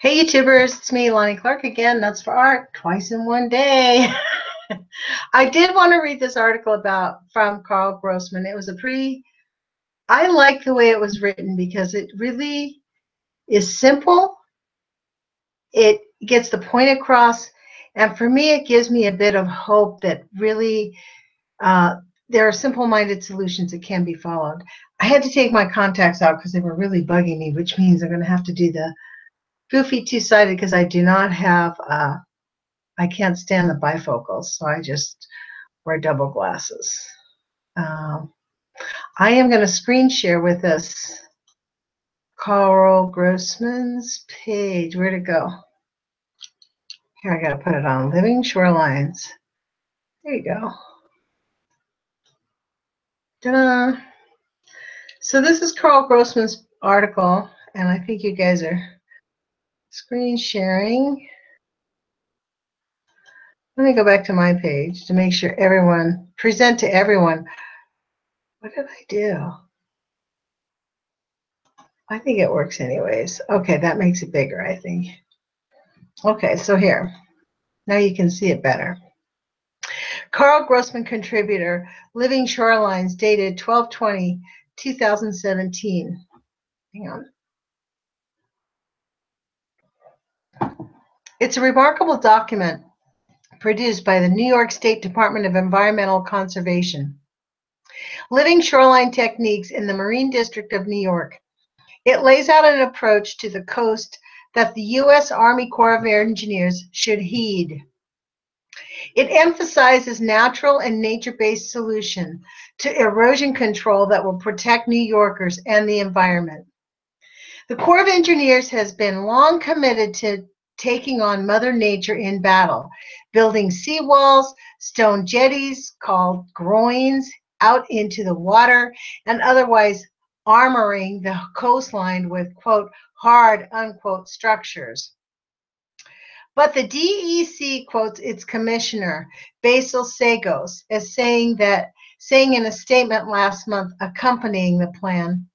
Hey YouTubers, it's me, Lonnie Clark again. Nuts for Art, twice in one day. I did want to read this article from Karl Grossman. It was I like the way it was written because it really is simple. It gets the point across, and for me, it gives me a bit of hope that really there are simple-minded solutions that can be followed. I had to take my contacts out because they were really bugging me, which means I'm going to have to do the goofy two-sided because I do not have I can't stand the bifocals, so I just wear double glasses. I am going to screen share with us Karl Grossman's page. Where'd it go? Here, I got to put it on Living Shorelines. There you go. Ta-da! So this is Karl Grossman's article, and I think you guys are screen sharing. Let me go back to my page to make sure present to everyone. What did I do? I think it works anyways. Okay, that makes it bigger, I think. Okay, so here. Now you can see it better. Karl Grossman contributor, Living Shorelines, dated 12/20/2017. Hang on. It's a remarkable document produced by the New York State Department of Environmental Conservation. Living Shoreline Techniques in the Marine District of New York. It lays out an approach to the coast that the U.S. Army Corps of Engineers should heed. It emphasizes natural and nature-based solution to erosion control that will protect New Yorkers and the environment. The Corps of Engineers has been long committed to taking on Mother Nature in battle, building seawalls, stone jetties called groins out into the water, and otherwise armoring the coastline with, quote, hard, unquote, structures. But the DEC quotes its commissioner, Basil Sagos, as saying in a statement last month accompanying the plan,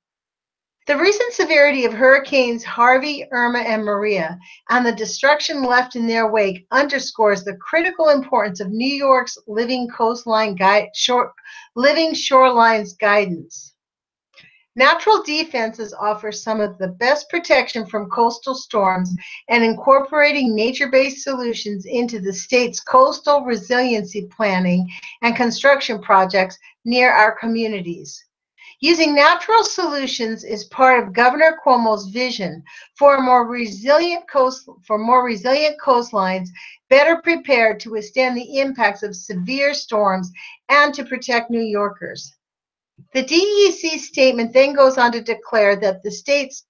the recent severity of hurricanes Harvey, Irma, and Maria, and the destruction left in their wake underscores the critical importance of New York's Living Shorelines guidance. Natural defenses offer some of the best protection from coastal storms, and incorporating nature-based solutions into the state's coastal resiliency planning and construction projects near our communities. Using natural solutions is part of Governor Cuomo's vision for more resilient coastlines, better prepared to withstand the impacts of severe storms and to protect New Yorkers. The DEC statement then goes on to declare that the state's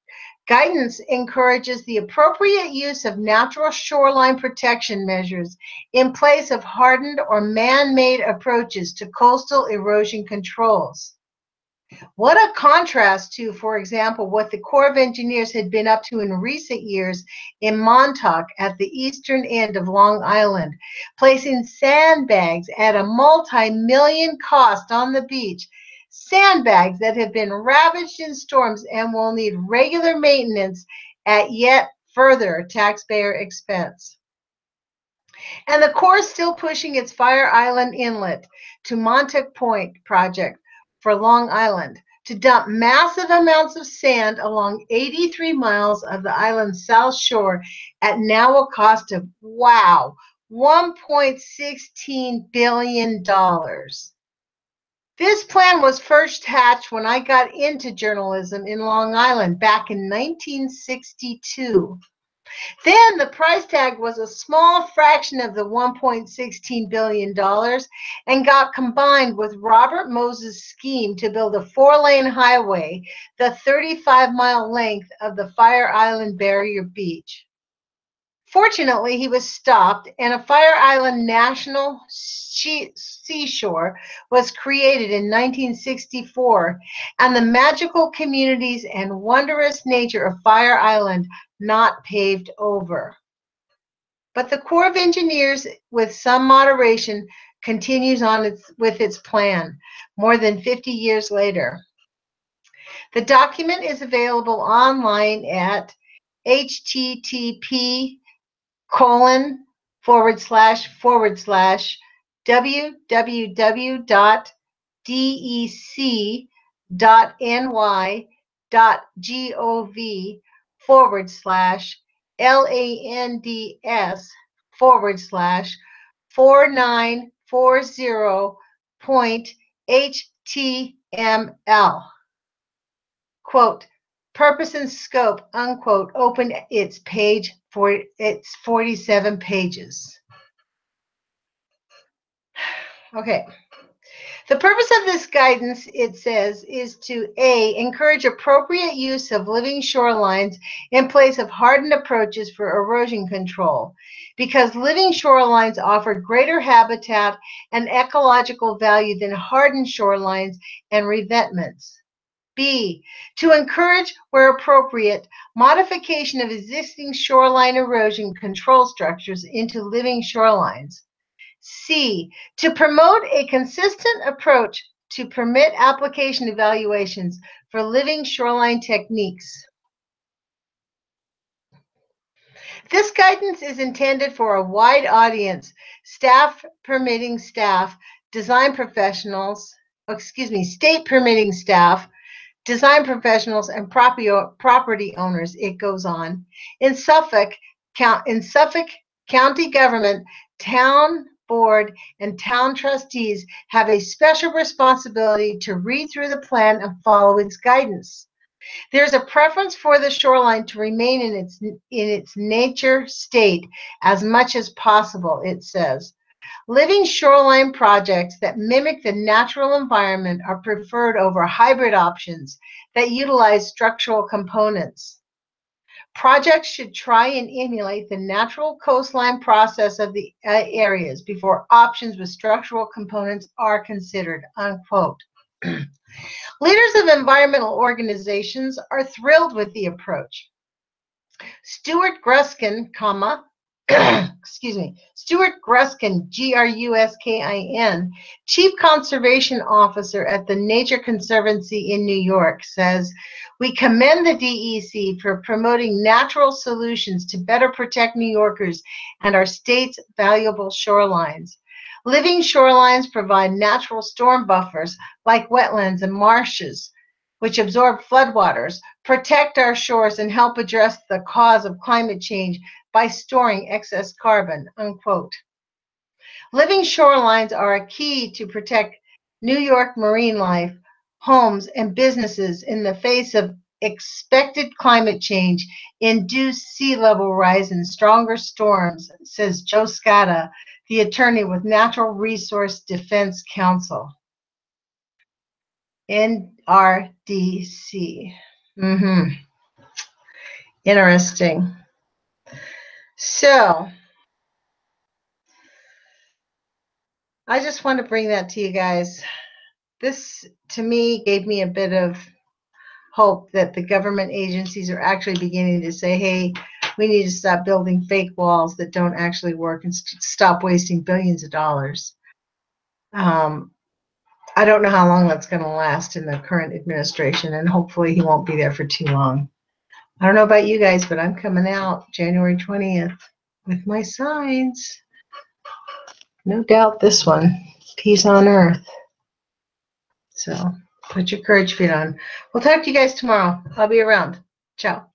guidance encourages the appropriate use of natural shoreline protection measures in place of hardened or man-made approaches to coastal erosion controls. What a contrast to, for example, what the Corps of Engineers had been up to in recent years in Montauk at the eastern end of Long Island, placing sandbags at a multi-million cost on the beach, sandbags that have been ravaged in storms and will need regular maintenance at yet further taxpayer expense. And the Corps is still pushing its Fire Island Inlet to Montauk Point project for Long Island to dump massive amounts of sand along 83 miles of the island's south shore at now a cost of, wow, $1.16 billion. This plan was first hatched when I got into journalism in Long Island back in 1962. Then the price tag was a small fraction of the $1.16 billion and got combined with Robert Moses' scheme to build a 4-lane highway, the 35-mile length of the Fire Island Barrier Beach. Fortunately, he was stopped, and a Fire Island National Seashore was created in 1964, and the magical communities and wondrous nature of Fire Island not paved over. But the Corps of Engineers, with some moderation, continues on with its plan more than 50 years later. The document is available online at www.dec.ny.gov/lands/40/lands/40/40.html. Quote, purpose and scope, unquote, open its page for its 47 pages. Okay. The purpose of this guidance, it says, is to A, encourage appropriate use of living shorelines in place of hardened approaches for erosion control, because living shorelines offer greater habitat and ecological value than hardened shorelines and revetments. B, to encourage, where appropriate, modification of existing shoreline erosion control structures into living shorelines. C, to promote a consistent approach to permit application evaluations for living shoreline techniques. This guidance is intended for a wide audience: staff permitting staff, design professionals, state permitting staff, design professionals, and property owners. It goes on. In Suffolk County government, town board and town trustees have a special responsibility to read through the plan and follow its guidance. There's a preference for the shoreline to remain in its nature state as much as possible, it says. Living shoreline projects that mimic the natural environment are preferred over hybrid options that utilize structural components. Projects should try and emulate the natural coastline process of the areas before options with structural components are considered, unquote. Leaders of environmental organizations are thrilled with the approach. Stuart Gruskin, Stuart Gruskin, Gruskin, Chief Conservation Officer at the Nature Conservancy in New York, says, "We commend the DEC for promoting natural solutions to better protect New Yorkers and our state's valuable shorelines. Living shorelines provide natural storm buffers like wetlands and marshes, which absorb floodwaters, protect our shores, and help address the cause of climate change by storing excess carbon," unquote. Living shorelines are a key to protect New York marine life, homes, and businesses in the face of expected climate change, induced sea level rise, and stronger storms, says Joe Scatta, the attorney with Natural Resource Defense Council. NRDC. Interesting. So, I just want to bring that to you guys. This, to me, gave me a bit of hope that the government agencies are actually beginning to say, hey, we need to stop building fake walls that don't actually work and stop wasting billions of dollars. I don't know how long that's going to last in the current administration, and hopefully he won't be there for too long. I don't know about you guys, but I'm coming out January 20th with my signs. No doubt this one, peace on earth. So put your courage feet on. We'll talk to you guys tomorrow. I'll be around. Ciao.